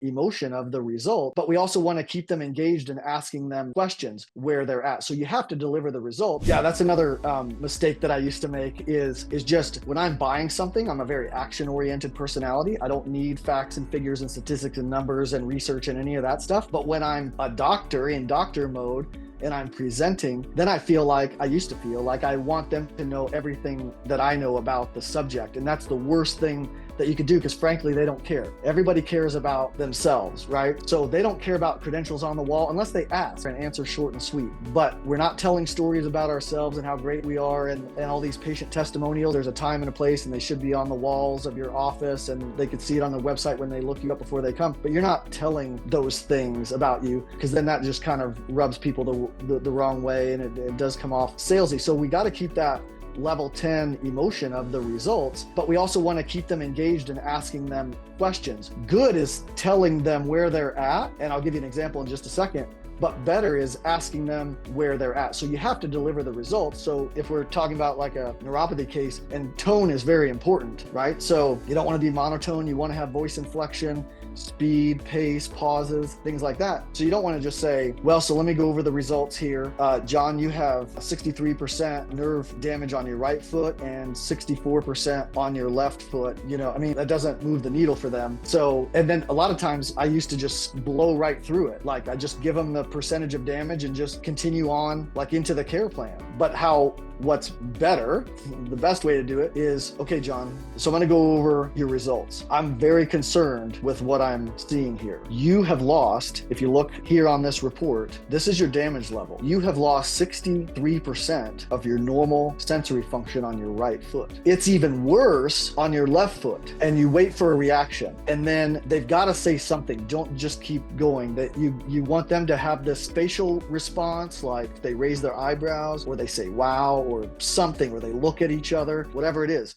emotion of the result, but we also want to keep them engaged in asking them questions where they're at. So you have to deliver the result. Yeah, that's another mistake that I used to make is just when I'm buying something, I'm a very action-oriented personality. I don't need facts and figures and statistics and numbers and research and any of that stuff. But when I'm a doctor in doctor mode, and I'm presenting, then I used to feel like I want them to know everything that I know about the subject. And that's the worst thing that you could do, because frankly, they don't care. Everybody cares about themselves, right? So they don't care about credentials on the wall unless they ask and answer short and sweet. But we're not telling stories about ourselves and how great we are and all these patient testimonials. There's a time and a place, and they should be on the walls of your office, and they could see it on the website when they look you up before they come. But you're not telling those things about you, because then that just kind of rubs people the wrong way, and it does come off salesy. So we got to keep that level 10 emotion of the results, but we also want to keep them engaged in asking them questions. Good is telling them where they're at, and I'll give you an example in just a second, but better is asking them where they're at. So you have to deliver the results. So if we're talking about like a neuropathy case, and tone is very important, right? So you don't want to be monotone. You want to have voice inflection, speed, pace, pauses, things like that. So you don't want to just say, well, so let me go over the results here. John, you have 63% nerve damage on your right foot and 64% on your left foot. That doesn't move the needle for them. So, and then a lot of times I used to just blow right through it. Like I just give them the percentage of damage and just continue on like into the care plan. But what's better, the best way to do it is, okay, John, so I'm going to go over your results. I'm very concerned with what I'm seeing here. You have lost, if you look here on this report, this is your damage level. You have lost 63% of your normal sensory function on your right foot. It's even worse on your left foot. And you wait for a reaction, and then they've got to say something. Don't just keep going. That you want them to have this facial response, like they raise their eyebrows, or they say wow, or something, or they look at each other, whatever it is.